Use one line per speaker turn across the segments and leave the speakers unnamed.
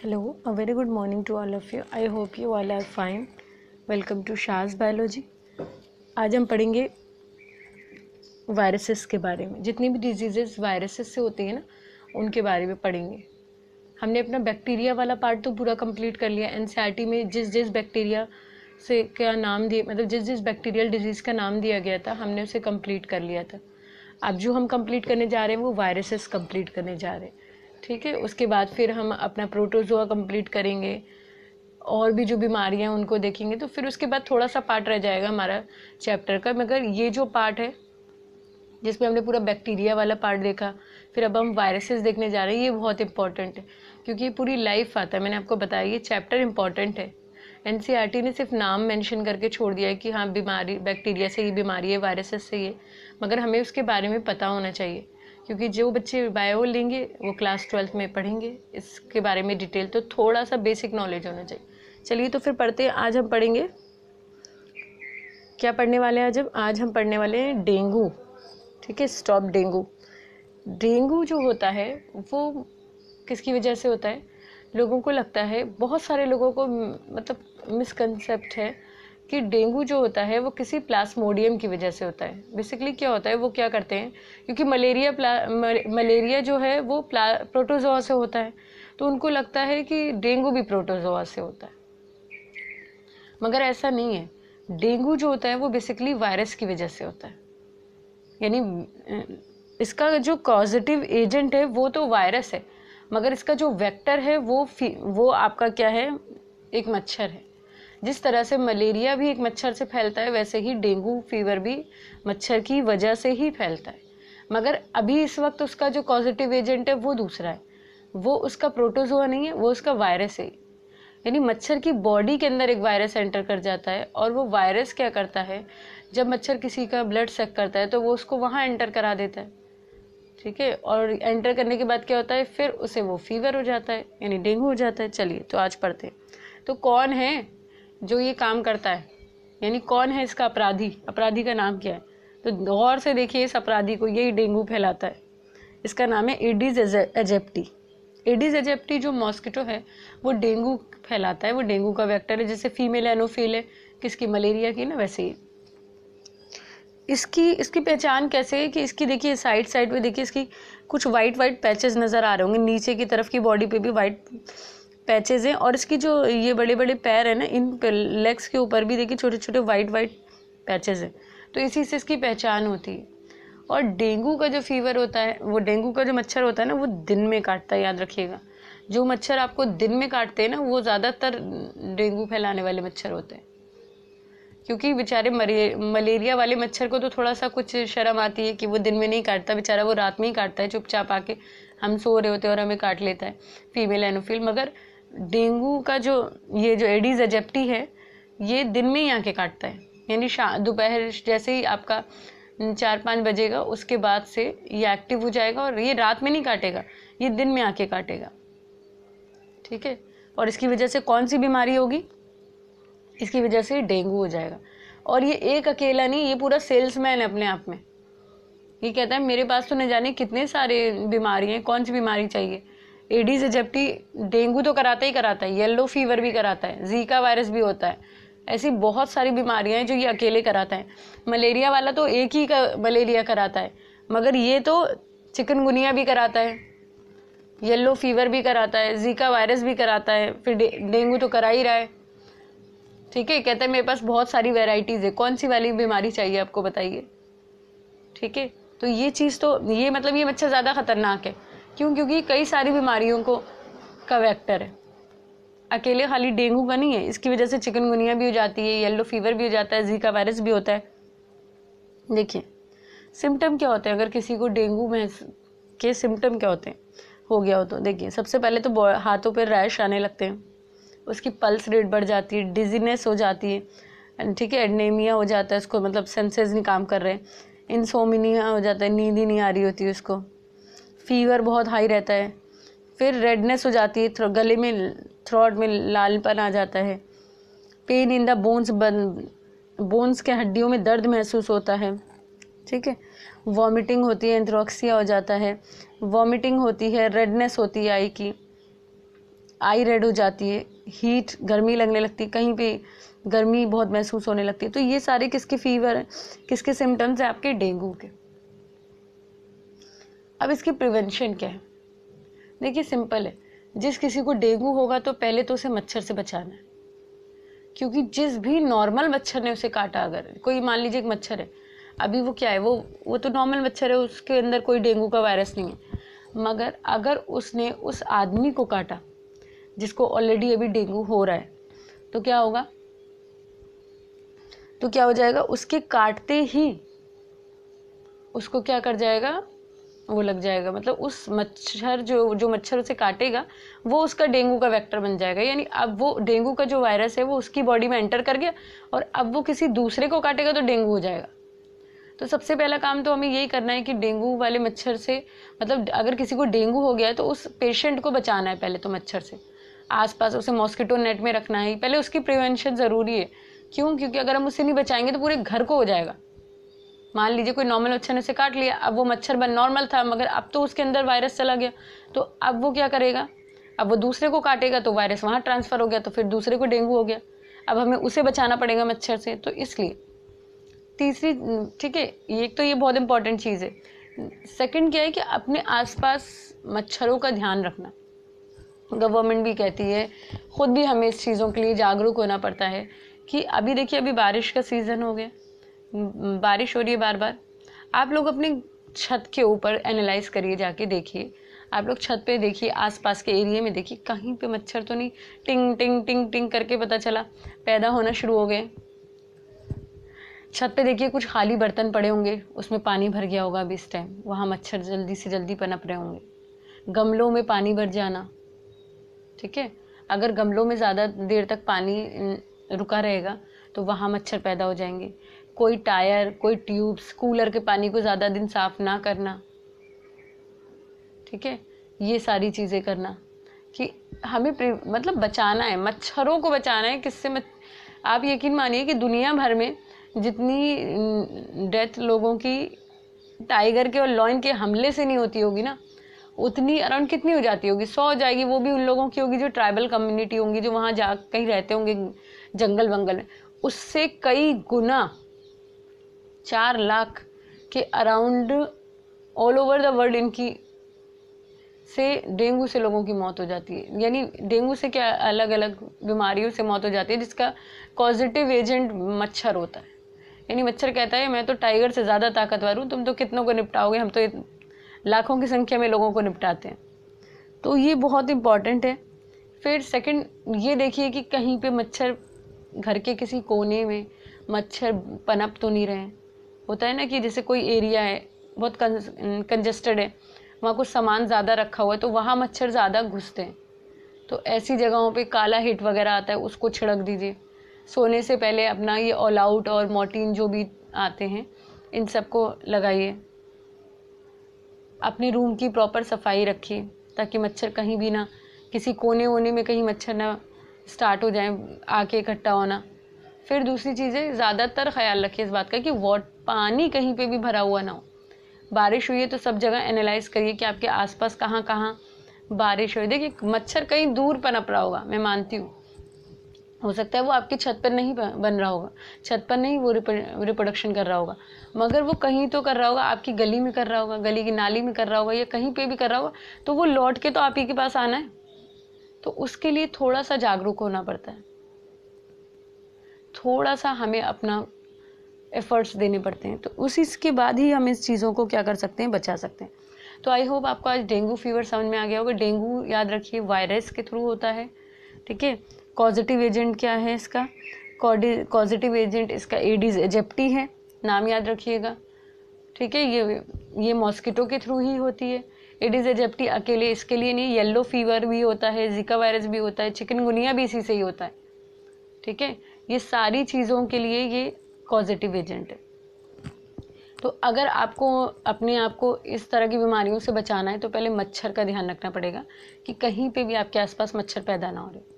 Hello, a very good morning to all of you. I hope you all are fine. Welcome to Shaz biology. आज हम पढ़ेंगे viruses के बारे में। जितनी भी डिजीजेस वायरसेस से होती हैं ना, उनके बारे में पढ़ेंगे। हमने अपना बैक्टीरिया वाला पार्ट तो पूरा कंप्लीट कर लिया। एनसीईआरटी में जिस बैक्टीरिया से क्या नाम दिए, मतलब जिस बैक्टीरियल डिजीज़ का नाम दिया गया था, हमने उसे कंप्लीट कर लिया था। अब जो हम कंप्लीट करने जा रहे हैं वो वायरसेस कंप्लीट करने जा रहे हैं। ठीक है, उसके बाद फिर हम अपना प्रोटोजोआ कंप्लीट करेंगे और भी जो बीमारियां हैं उनको देखेंगे। तो फिर उसके बाद थोड़ा सा पार्ट रह जाएगा हमारा चैप्टर का, मगर ये जो पार्ट है जिसमें हमने पूरा बैक्टीरिया वाला पार्ट देखा, फिर अब हम वायरसेस देखने जा रहे हैं, ये बहुत इंपॉर्टेंट है क्योंकि ये पूरी लाइफ आता है। मैंने आपको बताया ये चैप्टर इंपॉर्टेंट है। एनसीईआरटी ने सिर्फ नाम मेंशन करके छोड़ दिया है कि हाँ बीमारी बैक्टीरिया से ये बीमारी है, वायरसेस से ये, मगर हमें उसके बारे में पता होना चाहिए क्योंकि जो बच्चे बायो लेंगे वो क्लास 12 में पढ़ेंगे इसके बारे में डिटेल, तो थोड़ा सा बेसिक नॉलेज होना चाहिए। चलिए तो फिर पढ़ते हैं। आज हम पढ़ेंगे, क्या पढ़ने वाले हैं आज हम पढ़ने वाले हैं डेंगू। ठीक है, स्टॉप डेंगू। डेंगू जो होता है वो किसकी वजह से होता है? लोगों को लगता है, बहुत सारे लोगों को मतलब मिसकंसेप्ट है कि डेंगू जो होता है वो किसी प्लाज्मोडियम की वजह से होता है। बेसिकली क्या होता है, वो क्या करते हैं, क्योंकि मलेरिया जो है वो प्रोटोजोआ से होता है, तो उनको लगता है कि डेंगू भी प्रोटोजोआ से होता है, मगर ऐसा नहीं है। डेंगू जो होता है वो बेसिकली वायरस की वजह से होता है। यानी इसका जो कॉजेटिव एजेंट है वो तो वायरस है, मगर इसका जो वेक्टर है वो आपका क्या है, एक मच्छर है। जिस तरह से मलेरिया भी एक मच्छर से फैलता है, वैसे ही डेंगू फीवर भी मच्छर की वजह से ही फैलता है, मगर अभी इस वक्त उसका जो कॉजेटिव एजेंट है वो दूसरा है, वो उसका प्रोटोजोआ नहीं है, वो उसका वायरस है। यानी मच्छर की बॉडी के अंदर एक वायरस एंटर कर जाता है और वो वायरस क्या करता है, जब मच्छर किसी का ब्लड सक करता है तो वो उसको वहाँ एंटर करा देता है। ठीक है, और एंटर करने के बाद क्या होता है, फिर उसे वो फीवर हो जाता है, यानी डेंगू हो जाता है। चलिए तो आज पढ़ते हैं। तो कौन है जो ये काम करता है, यानी कौन है इसका अपराधी का नाम क्या है? तो गौर से देखिए इस अपराधी को, यही डेंगू फैलाता है। इसका नाम है एडिस एजिप्टी। एडिस एजिप्टी जो मॉस्किटो है वो डेंगू फैलाता है, वो डेंगू का वेक्टर है। जैसे फीमेल एनोफिल है किसकी, मलेरिया की ना, वैसे ही इसकी पहचान कैसे है कि इसकी देखिए साइड में देखिए इसकी कुछ वाइट पैचेस नज़र आ रहे होंगे, नीचे की तरफ की बॉडी पे भी वाइट पैचेस हैं, और इसकी जो ये बड़े बड़े पैर है ना, इन लेग्स के ऊपर भी देखिए छोटे छोटे वाइट पैचेस हैं। तो इसी से इसकी पहचान होती है। और डेंगू का जो फीवर होता है, वो डेंगू का जो मच्छर होता है ना, वो दिन में काटता है, याद रखिएगा। जो मच्छर आपको दिन में काटते हैं ना, वो ज़्यादातर डेंगू फैलाने वाले मच्छर होते हैं, क्योंकि बेचारे मलेरिया वाले मच्छर को तो थोड़ा सा कुछ शर्म आती है कि वो दिन में नहीं काटता, बेचारा वो रात में ही काटता है, चुपचाप आके हम सो रहे होते हैं और हमें काट लेता है, फीमेल एनोफिल। मगर डेंगू का जो एडिस एजिप्टी है, ये दिन में ही आके काटता है। यानी दोपहर जैसे ही आपका 4-5 बजेगा, उसके बाद से ये एक्टिव हो जाएगा और ये रात में नहीं काटेगा, ये दिन में आके काटेगा। ठीक है, और इसकी वजह से कौन सी बीमारी होगी, इसकी वजह से डेंगू हो जाएगा। और ये एक अकेला नहीं, ये पूरा सेल्समैन है अपने आप में। ये कहता है मेरे पास तो न जाने कितने सारे बीमारी हैं, कौन सी बीमारी चाहिए। एडिस एजिप्टी डेंगू तो कराता ही कराता है, येलो फीवर भी कराता है, जीका वायरस भी होता है, ऐसी बहुत सारी बीमारियां हैं जो ये अकेले कराता है। मलेरिया वाला तो एक ही मलेरिया कराता है, मगर ये तो चिकनगुनिया भी कराता है, येलो फीवर भी कराता है, जीका वायरस भी कराता है, फिर डेंगू तो करा ही रहा है। ठीक है, कहता है मेरे पास बहुत सारी वेराइटीज है, कौन सी वाली बीमारी चाहिए आपको बताइए। ठीक है, तो ये चीज़ तो ये मतलब ये मच्छर ज़्यादा खतरनाक है। क्यों? क्योंकि कई सारी बीमारियों का वेक्टर है, अकेले खाली डेंगू का नहीं है। इसकी वजह से चिकनगुनिया भी हो जाती है, येलो फीवर भी हो जाता है, जीका वायरस भी होता है। देखिए सिम्टम क्या होते हैं, अगर किसी को डेंगू में के सिम्टम क्या होते हैं, हो गया हो तो देखिए सबसे पहले तो हाथों पर रैश आने लगते हैं, उसकी पल्स रेट बढ़ जाती है, डिजीनेस हो जाती है, ठीक है, एडनेमिया हो जाता है, उसको मतलब सेंसेस नहीं काम कर रहे, इंसोमिनिया हो जाता है, नींद ही नहीं आ रही होती उसको, फीवर बहुत हाई रहता है, फिर रेडनेस हो जाती है, गले में थ्रोट में लालपन आ जाता है, पेन इन द बोन्स के हड्डियों में दर्द महसूस होता है। ठीक है, वॉमिटिंग होती है, एंथ्रोक्सिया हो जाता है, वॉमिटिंग होती है, रेडनेस होती है आई की, आई रेड हो जाती है, हीट गर्मी लगने लगती है, कहीं पे गर्मी बहुत महसूस होने लगती है। तो ये सारे किसके फीवर हैं, किसके सिम्टम्स हैं? आपके डेंगू के। अब इसकी प्रिवेंशन क्या है? देखिए सिंपल है, जिस किसी को डेंगू होगा तो पहले तो उसे मच्छर से बचाना है, क्योंकि जिस भी नॉर्मल मच्छर ने उसे काटा, अगर कोई मान लीजिए एक मच्छर है, अभी वो क्या है, वो तो नॉर्मल मच्छर है, उसके अंदर कोई डेंगू का वायरस नहीं है, मगर अगर उसने उस आदमी को काटा जिसको ऑलरेडी अभी डेंगू हो रहा है, तो क्या होगा, तो क्या हो जाएगा, उसके काटते ही उसको क्या कर जाएगा, वो लग जाएगा, मतलब उस मच्छर जो मच्छर उसे काटेगा वो उसका डेंगू का वेक्टर बन जाएगा। यानी अब वो डेंगू का जो वायरस है वो उसकी बॉडी में एंटर कर गया और अब वो किसी दूसरे को काटेगा तो डेंगू हो जाएगा। तो सबसे पहला काम तो हमें यही करना है कि डेंगू वाले मच्छर से, मतलब अगर किसी को डेंगू हो गया है तो उस पेशेंट को बचाना है पहले तो मच्छर से, आसपास उसे मॉस्किटो नेट में रखना है, पहले उसकी प्रिवेंशन ज़रूरी है। क्यों? क्योंकि अगर हम उसे नहीं बचाएंगे तो पूरे घर को हो जाएगा। मान लीजिए कोई नॉर्मल मच्छर ने उसे काट लिया, अब वो मच्छर बन नॉर्मल था मगर अब तो उसके अंदर वायरस चला गया, तो अब वो क्या करेगा, अब वो दूसरे को काटेगा तो वायरस वहाँ ट्रांसफ़र हो गया, तो फिर दूसरे को डेंगू हो गया, अब हमें उसे बचाना पड़ेगा मच्छर से। तो इसलिए तीसरी, ठीक है, एक तो ये बहुत इंपॉर्टेंट चीज़ है। सेकंड क्या है कि अपने आसपास मच्छरों का ध्यान रखना। गवर्नमेंट भी कहती है, खुद भी हमें इस चीज़ों के लिए जागरूक होना पड़ता है कि अभी देखिए अभी बारिश का सीज़न हो गया, बारिश हो रही है बार बार, आप लोग अपनी छत के ऊपर एनालाइज करिए, जाके देखिए, आप लोग छत पे देखिए, आसपास के एरिया में देखिए कहीं पे मच्छर तो नहीं टिंग टिंग टिंग टिंग करके पता चला पैदा होना शुरू हो गए। छत पे देखिए कुछ खाली बर्तन पड़े होंगे, उसमें पानी भर गया होगा अभी इस टाइम, वहाँ मच्छर जल्दी से जल्दी पनप रहे होंगे। गमलों में पानी भर जाना, ठीक है, अगर गमलों में ज़्यादा देर तक पानी रुका रहेगा तो वहाँ मच्छर पैदा हो जाएंगे। कोई टायर, कोई ट्यूब्स, कूलर के पानी को ज़्यादा दिन साफ ना करना, ठीक है, ये सारी चीज़ें करना कि हमें मतलब बचाना है, मच्छरों को बचाना है। किससे आप यकीन मानिए कि दुनिया भर में जितनी डेथ लोगों की टाइगर के और लॉयन के हमले से नहीं होती होगी ना, उतनी अराउंड कितनी हो जाती होगी, 100 हो जाएगी। वो भी उन लोगों की होगी जो ट्राइबल कम्युनिटी होंगी, जो वहाँ जा कहीं रहते होंगे जंगल वंगल में, उससे कई गुना 4 लाख के around all over the world इनकी से डेंगू से लोगों की मौत हो जाती है। यानी डेंगू से क्या, अलग अलग बीमारियों से मौत हो जाती है जिसका पॉजिटिव एजेंट मच्छर होता है। यानी मच्छर कहता है मैं तो टाइगर से ज़्यादा ताकतवर हूँ, तुम तो कितनों को निपटाओगे, हम तो लाखों की संख्या में लोगों को निपटाते हैं। तो ये बहुत इम्पॉर्टेंट है। फिर सेकंड ये देखिए कि कहीं पे मच्छर, घर के किसी कोने में मच्छर पनप तो नहीं रहे। होता है ना कि जैसे कोई एरिया है बहुत कंजस्टेड है, वहाँ कुछ सामान ज़्यादा रखा हुआ है तो वहाँ मच्छर ज़्यादा घुसते हैं, तो ऐसी जगहों पे काला हिट वगैरह आता है उसको छिड़क दीजिए। सोने से पहले अपना ये ऑल आउट और मोर्टीन जो भी आते हैं इन सबको लगाइए। अपने रूम की प्रॉपर सफाई रखिए ताकि मच्छर कहीं भी ना, किसी कोने वोने में कहीं मच्छर ना स्टार्ट हो जाए आके इकट्ठा होना। फिर दूसरी चीज़ें, ज़्यादातर ख्याल रखिए इस बात का कि पानी कहीं पे भी भरा हुआ ना हो। बारिश हुई है तो सब जगह एनालाइज करिए कि आपके आसपास कहाँ कहाँ बारिश हुई। देखिए मच्छर कहीं दूर पनप रहा होगा, मैं मानती हूँ, हो सकता है वो आपकी छत पर नहीं बन रहा होगा, छत पर नहीं वो रिप्रोडक्शन कर रहा होगा, मगर वो कहीं तो कर रहा होगा, आपकी गली में कर रहा होगा, गली की नाली में कर रहा होगा, या कहीं पे भी कर रहा होगा, तो वो लौट के तो आप ही के पास आना है। तो उसके लिए थोड़ा सा जागरूक होना पड़ता है, थोड़ा सा हमें अपना एफर्ट्स देने पड़ते हैं, तो उसी के बाद ही हम इस चीज़ों को क्या कर सकते हैं, बचा सकते हैं। तो आई होप आपको आज डेंगू फीवर समझ में आ गया होगा। डेंगू याद रखिए वायरस के थ्रू होता है, ठीक है। पॉजिटिव एजेंट क्या है इसका, पॉजिटिव एजेंट इसका एडिस एजिप्टी है, नाम याद रखिएगा, ठीक है। ये मॉस्किटो के थ्रू ही होती है। एडिस एजिप्टी अकेले इसके लिए नहीं, येलो फीवर भी होता है, जिका वायरस भी होता है, चिकनगुनिया भी इसी से ही होता है, ठीक है। ये सारी चीज़ों के लिए ये पॉजिटिव एजेंट है। तो अगर आपको अपने आप को इस तरह की बीमारियों से बचाना है तो पहले मच्छर का ध्यान रखना पड़ेगा कि कहीं पे भी आपके आसपास मच्छर पैदा ना हो रहे।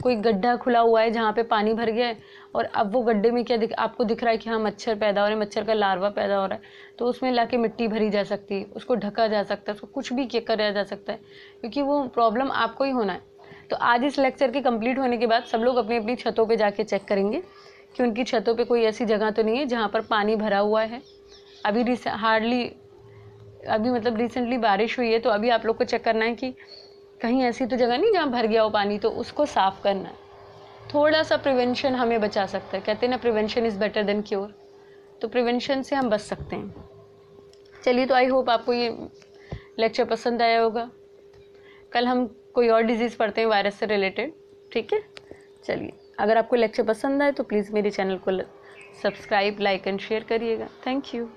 कोई गड्ढा खुला हुआ है जहाँ पे पानी भर गया है और अब वो गड्ढे में क्या आपको दिख रहा है कि हाँ मच्छर पैदा हो रहे हैं, मच्छर का लार्वा पैदा हो रहा है, तो उसमें लाके मिट्टी भरी जा सकती है, उसको ढका जा सकता है, उसको कुछ भी करा जा सकता है, क्योंकि वो प्रॉब्लम आपको ही होना है। तो आज इस लेक्चर के कंप्लीट होने के बाद सब लोग अपनी अपनी छतों पे जाके चेक करेंगे कि उनकी छतों पे कोई ऐसी जगह तो नहीं है जहाँ पर पानी भरा हुआ है। अभी मतलब रिसेंटली बारिश हुई है, तो अभी आप लोग को चेक करना है कि कहीं ऐसी तो जगह नहीं जहाँ भर गया हो पानी, तो उसको साफ करना है। थोड़ा सा प्रिवेंशन हमें बचा सकता है, कहते हैं ना prevention is better than cure, तो प्रिवेंशन से हम बच सकते हैं। चलिए, तो आई होप आपको ये लेक्चर पसंद आया होगा। कल हम कोई और डिजीज़ पढ़ते हैं वायरस से रिलेटेड, ठीक है। चलिए, अगर आपको लेक्चर पसंद आए तो प्लीज़ मेरे चैनल को सब्सक्राइब, लाइक एंड शेयर करिएगा। Thank you.